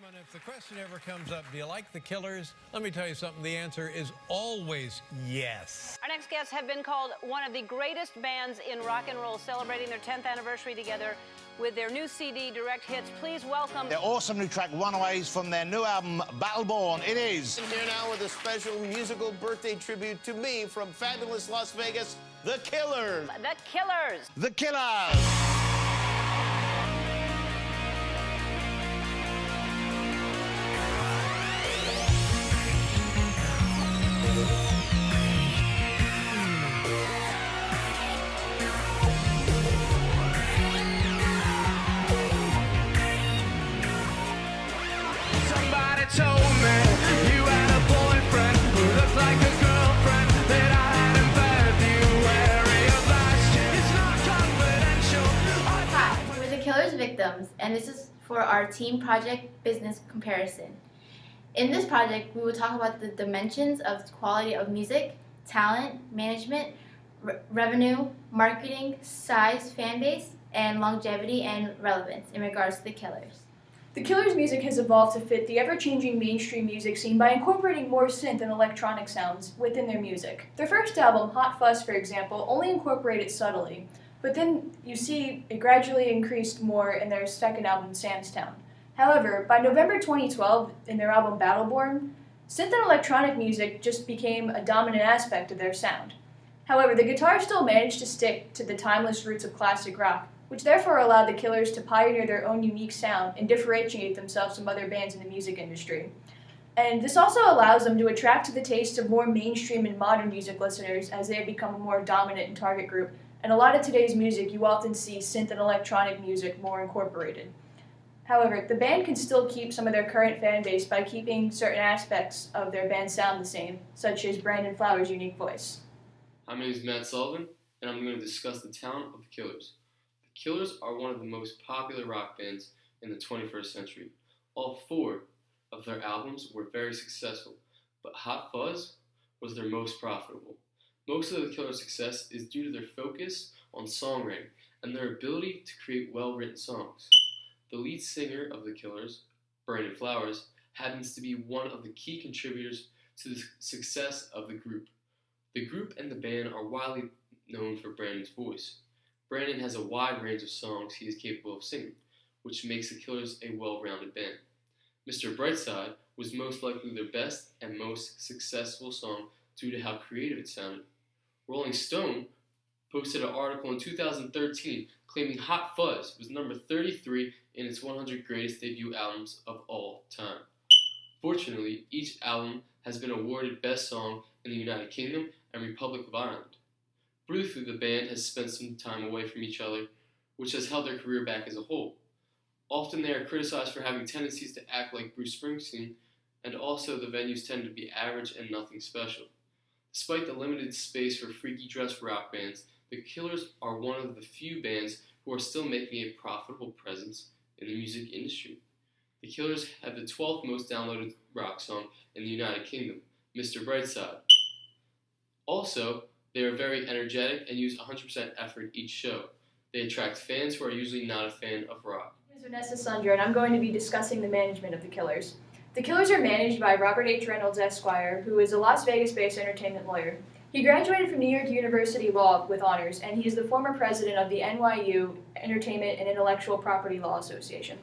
gentlemen, if the question ever comes up, do you like the Killers? Let me tell you something, the answer is always yes. Our next guests have been called one of the greatest bands in rock and roll, celebrating their 10th anniversary together with their new CD, Direct Hits. Please welcome their awesome new track, Runaways, from their new album, Battleborn. It is. I'm here now with a special musical birthday tribute to me from fabulous Las Vegas, The Killers. The Killers. The Killers. Somebody told me you had a boyfriend who looked like a girlfriend that I had in February of last year. It's not confidential. Hi, we're the Killers Victims, and this is for our team project business comparison. In this project, we will talk about the dimensions of quality of music, talent, management, revenue, marketing, size, fan base, and longevity and relevance in regards to the Killers. The Killers' music has evolved to fit the ever-changing mainstream music scene by incorporating more synth and electronic sounds within their music. Their first album, Hot Fuzz, for example, only incorporated subtly, but then you see it gradually increased more in their second album, Sandstown. However, by November 2012, in their album Battleborn, synth and electronic music just became a dominant aspect of their sound. However, the guitar still managed to stick to the timeless roots of classic rock, which therefore allowed the Killers to pioneer their own unique sound and differentiate themselves from other bands in the music industry. And this also allows them to attract to the taste of more mainstream and modern music listeners as they have become a more dominant and target group. And a lot of today's music, you often see synth and electronic music more incorporated. However, the band can still keep some of their current fan base by keeping certain aspects of their band's sound the same, such as Brandon Flowers' unique voice. My name is Matt Sullivan, and I'm going to discuss the talent of the Killers. The Killers are one of the most popular rock bands in the 21st century. All 4 of their albums were very successful, but Hot Fuzz was their most profitable. Most of the Killers' success is due to their focus on songwriting and their ability to create well-written songs. The lead singer of the Killers, Brandon Flowers, happens to be one of the key contributors to the success of the group. The group and the band are widely known for Brandon's voice. Brandon has a wide range of songs he is capable of singing, which makes the Killers a well-rounded band. Mr. Brightside was most likely their best and most successful song due to how creative it sounded. Rolling Stone posted an article in 2013 claiming Hot Fuzz was number 33 in its 100 greatest debut albums of all time. Fortunately, each album has been awarded Best Song in the United Kingdom and Republic of Ireland. Briefly, the band has spent some time away from each other, which has held their career back as a whole. Often they are criticized for having tendencies to act like Bruce Springsteen, and also the venues tend to be average and nothing special. Despite the limited space for freaky dress rock bands, the Killers are one of the few bands who are still making a profitable presence in the music industry. The Killers have the 12th most downloaded rock song in the United Kingdom, Mr. Brightside. Also, they are very energetic and use 100% effort each show. They attract fans who are usually not a fan of rock. My name is Vanessa, Sundra, and I'm going to be discussing the management of the Killers. The Killers are managed by Robert H. Reynolds, Esquire, who is a Las Vegas-based entertainment lawyer. He graduated from New York University Law with honors, and he is the former president of the NYU Entertainment and Intellectual Property Law Association.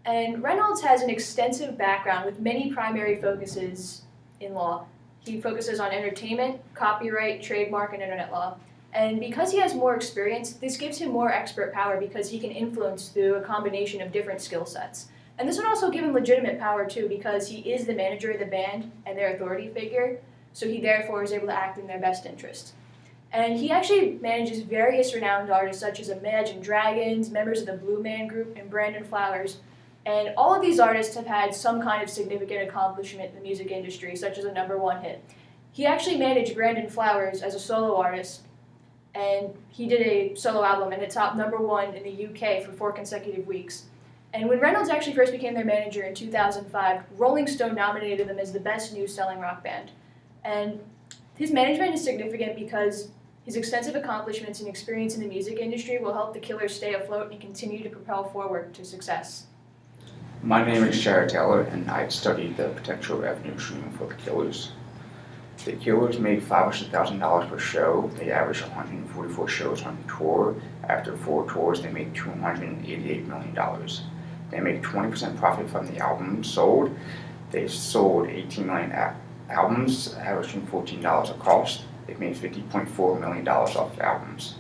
And Reynolds has an extensive background with many primary focuses in law. He focuses on entertainment, copyright, trademark, and internet law. And because he has more experience, this gives him more expert power because he can influence through a combination of different skill sets. And this would also give him legitimate power too because he is the manager of the band and their authority figure, so he therefore is able to act in their best interest. And he actually manages various renowned artists such as Imagine Dragons, members of the Blue Man Group, and Brandon Flowers. And all of these artists have had some kind of significant accomplishment in the music industry, such as a #1 hit. He actually managed Brandon Flowers as a solo artist, and he did a solo album and it topped #1 in the UK for 4 consecutive weeks. And when Reynolds actually first became their manager in 2005, Rolling Stone nominated them as the best new-selling rock band. And his management is significant because his extensive accomplishments and experience in the music industry will help the Killers stay afloat and continue to propel forward to success. My name is Jarret and I studied the potential revenue stream for the Killers. The Killers made $500,000 per show. They averaged 144 shows on tour. After 4 tours, they made $288 million. They make 20% profit from the albums sold. They sold 18 million albums, averaging $14 a cost. They made $50.4 million off albums.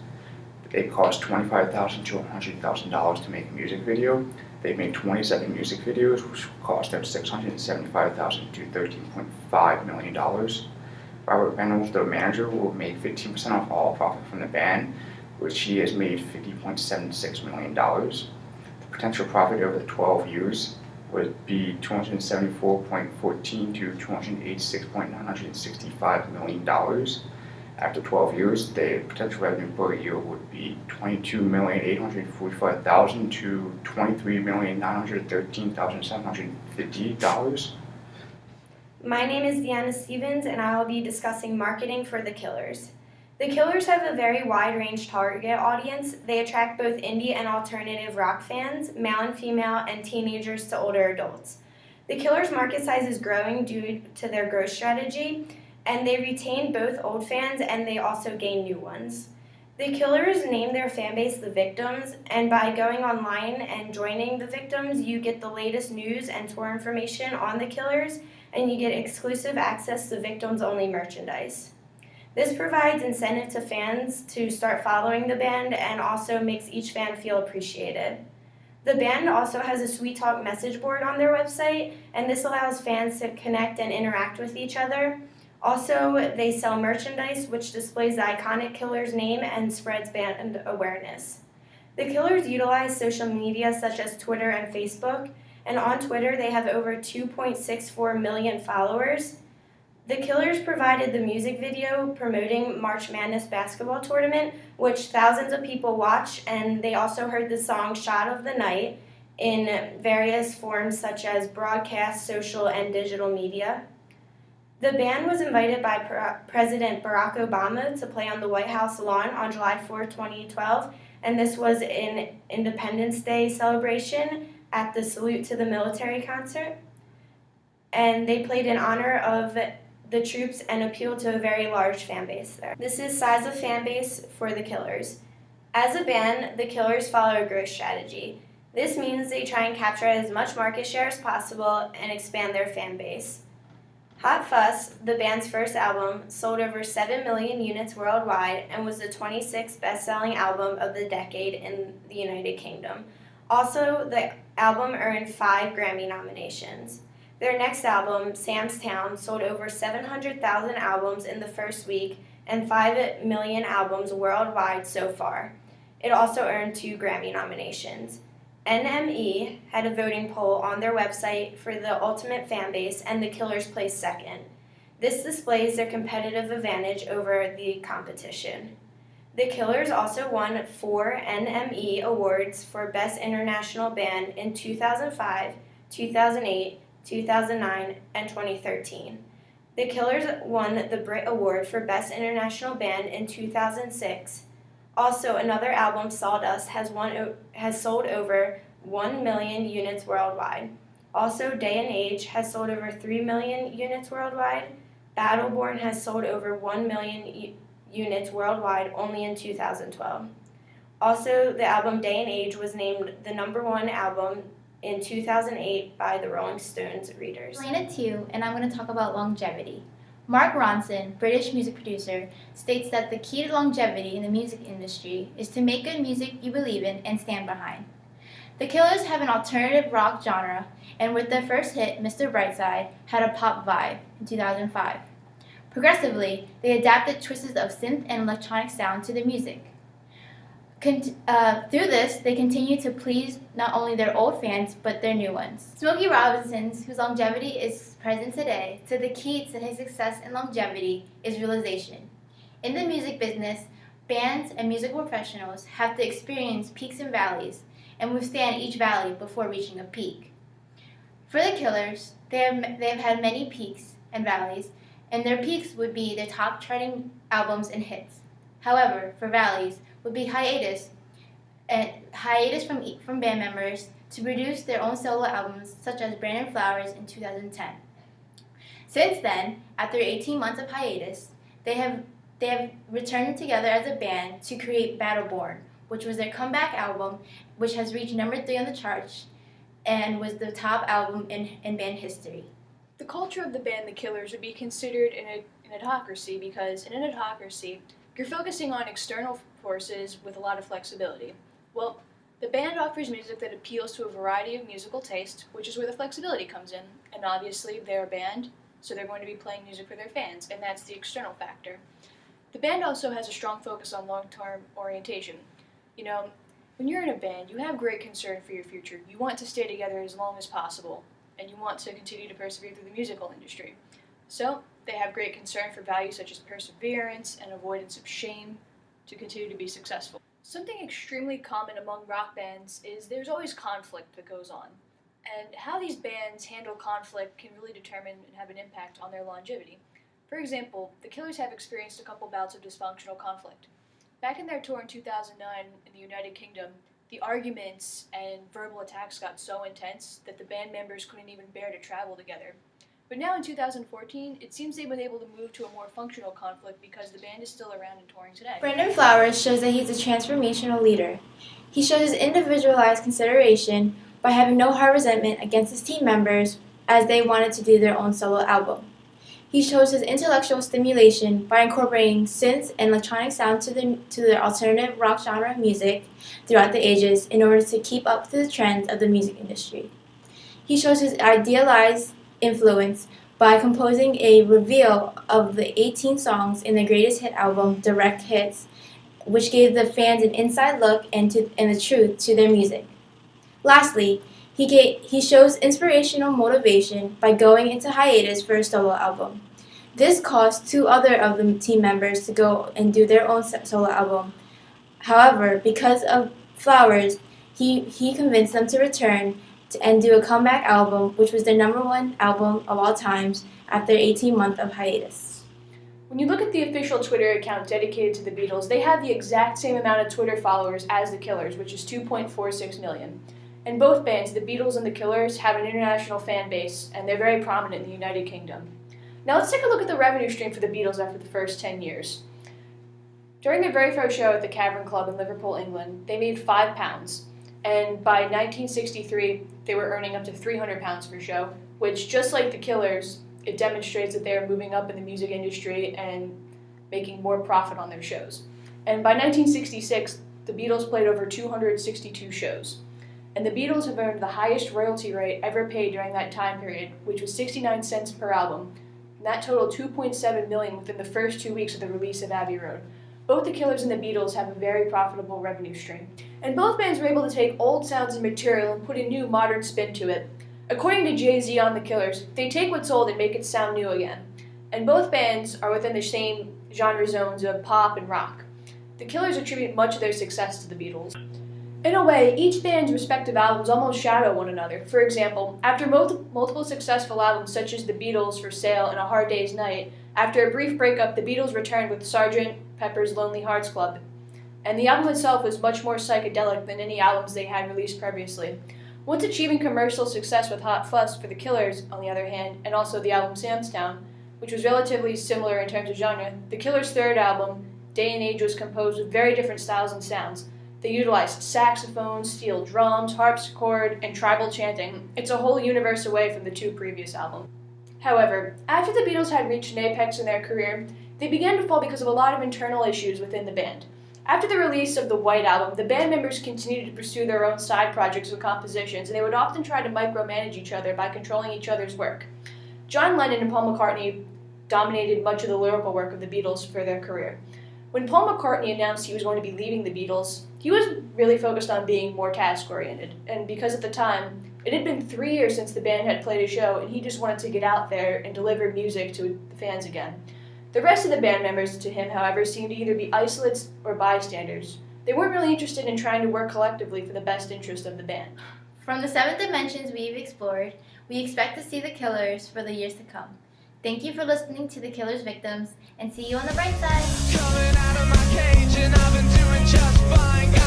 They cost $25,000 to $100,000 to make a music video. They made 27 music videos, which cost them $675,000 to $13.5 million. Robert Reynolds, the manager, will make 15% of all profit from the band, which he has made $50.76 million. The potential profit over the 12 years would be $274.14 to $286.965 million. After 12 years, the potential revenue per year would be $22,845,000 to $23,913,750. My name is Deanna and I will be discussing marketing for the Killers. The Killers have a very wide range target audience. They attract both indie and alternative rock fans, male and female, and teenagers to older adults. The Killers' market size is growing due to their growth strategy, and they retain both old fans and they also gain new ones. The Killers name their fan base the Victims, and by going online and joining the Victims, you get the latest news and tour information on the Killers, and you get exclusive access to Victims-only merchandise. This provides incentive to fans to start following the band and also makes each fan feel appreciated. The band also has a Sweet Talk message board on their website, and this allows fans to connect and interact with each other. Also, they sell merchandise which displays the iconic Killers name and spreads band awareness. The Killers utilize social media such as Twitter and Facebook, and on Twitter they have over 2.64 million followers. The Killers provided the music video promoting March Madness basketball tournament, which thousands of people watch, and they also heard the song Shot of the Night in various forms such as broadcast, social, and digital media. The band was invited by President Barack Obama to play on the White House lawn on July 4, 2012, and this was an Independence Day celebration at the Salute to the Military concert. And they played in honor of the troops and appealed to a very large fan base there. This is size of fan base for the Killers. As a band, the Killers follow a growth strategy. This means they try and capture as much market share as possible and expand their fan base. Hot Fuss, the band's first album, sold over 7 million units worldwide and was the 26th best-selling album of the decade in the United Kingdom. Also, the album earned 5 Grammy nominations. Their next album, Sam's Town, sold over 700,000 albums in the first week and 5 million albums worldwide so far. It also earned 2 Grammy nominations. NME had a voting poll on their website for the ultimate fan base, and the Killers placed second. This displays their competitive advantage over the competition. The Killers also won 4 NME awards for Best International Band in 2005, 2008, 2009, and 2013. The Killers won the Brit Award for Best International Band in 2006. Also, another album, Sawdust, has sold over 1 million units worldwide. Also, Day and Age has sold over 3 million units worldwide. Battleborn has sold over 1 million units worldwide only in 2012. Also, the album Day and Age was named the #1 album in 2008 by the Rolling Stones readers. Alena Thieu, and I'm going to talk about longevity. Mark Ronson, British music producer, states that the key to longevity in the music industry is to make good music you believe in and stand behind. The Killers have an alternative rock genre, and with their first hit, Mr. Brightside, had a pop vibe in 2005. Progressively, they adapted twists of synth and electronic sound to their music. Through this, they continue to please not only their old fans, but their new ones. Smokey Robinson, whose longevity is present today, said the key to his success and longevity is realization. In the music business, bands and music professionals have to experience peaks and valleys and withstand each valley before reaching a peak. For the Killers, they have had many peaks and valleys, and their peaks would be their top charting albums and hits. However, for valleys, would be hiatus from band members to produce their own solo albums such as Brandon Flowers in 2010. Since then, after 18 months of hiatus, they have returned together as a band to create Battleborn, which was their comeback album, which has reached number 3 on the charts and was the top album in band history. The culture of the band The Killers would be considered an autocracy because in an autocracy, you're focusing on external forces with a lot of flexibility. Well, the band offers music that appeals to a variety of musical tastes, which is where the flexibility comes in. And obviously, they're a band, so they're going to be playing music for their fans, and that's the external factor. The band also has a strong focus on long-term orientation. You know, when you're in a band, you have great concern for your future. You want to stay together as long as possible, and you want to continue to persevere through the musical industry. So, they have great concern for values such as perseverance and avoidance of shame to continue to be successful. Something extremely common among rock bands is there's always conflict that goes on. And how these bands handle conflict can really determine and have an impact on their longevity. For example, the Killers have experienced a couple bouts of dysfunctional conflict. Back in their tour in 2009 in the United Kingdom, the arguments and verbal attacks got so intense that the band members couldn't even bear to travel together. But now in 2014, it seems they've been able to move to a more functional conflict because the band is still around and touring today. Brandon Flowers shows that he's a transformational leader. He shows his individualized consideration by having no hard resentment against his team members as they wanted to do their own solo album. He shows his intellectual stimulation by incorporating synths and electronic sounds to the alternative rock genre of music throughout the ages in order to keep up to the trends of the music industry. He shows his idealized influence by composing a reveal of the 18 songs in the greatest hit album, Direct Hits, which gave the fans an inside look and the truth to their music. Lastly, he shows inspirational motivation by going into hiatus for a solo album. This caused 2 other of the team members to go and do their own solo album. However, because of Flowers, he convinced them to return and do a comeback album, which was their number 1 album of all times after 18 months of hiatus. When you look at the official Twitter account dedicated to the Beatles, they have the exact same amount of Twitter followers as the Killers, which is 2.46 million. And both bands, the Beatles and the Killers, have an international fan base, and they're very prominent in the United Kingdom. Now let's take a look at the revenue stream for the Beatles after the first 10 years. During their very first show at the Cavern Club in Liverpool, England, they made £5. And by 1963, they were earning up to £300 per show, which, just like the Killers, it demonstrates that they are moving up in the music industry and making more profit on their shows. And by 1966, the Beatles played over 262 shows. And the Beatles have earned the highest royalty rate ever paid during that time period, which was 69 cents per album. And that totaled $2.7 million within the first 2 weeks of the release of Abbey Road. Both the Killers and the Beatles have a very profitable revenue stream. And both bands were able to take old sounds and material and put a new modern spin to it. According to Jay-Z on the Killers, they take what's old and make it sound new again. And both bands are within the same genre zones of pop and rock. The Killers attribute much of their success to the Beatles. In a way, each band's respective albums almost shadow one another. For example, after multiple successful albums such as The Beatles, For Sale, and A Hard Day's Night, after a brief breakup, the Beatles returned with Sgt. Pepper's Lonely Hearts Club. And the album itself was much more psychedelic than any albums they had released previously. Once achieving commercial success with Hot Fuss for the Killers, on the other hand, and also the album Sam's Town, which was relatively similar in terms of genre, the Killers' third album, Day and Age, was composed with very different styles and sounds. They utilized saxophones, steel drums, harpsichord, and tribal chanting. It's a whole universe away from the 2 previous albums. However, after the Beatles had reached an apex in their career, they began to fall because of a lot of internal issues within the band. After the release of the White Album, the band members continued to pursue their own side projects with compositions, and they would often try to micromanage each other by controlling each other's work. John Lennon and Paul McCartney dominated much of the lyrical work of the Beatles for their career. When Paul McCartney announced he was going to be leaving the Beatles, he was really focused on being more task-oriented, and because at the time, it had been 3 years since the band had played a show, and he just wanted to get out there and deliver music to the fans again. The rest of the band members, to him, however, seemed to either be isolates or bystanders. They weren't really interested in trying to work collectively for the best interest of the band. From the 7 dimensions we've explored, we expect to see the Killers for the years to come. Thank you for listening to The Killers Victims, and see you on the bright side. Coming out of my cage and I've been doing just fine.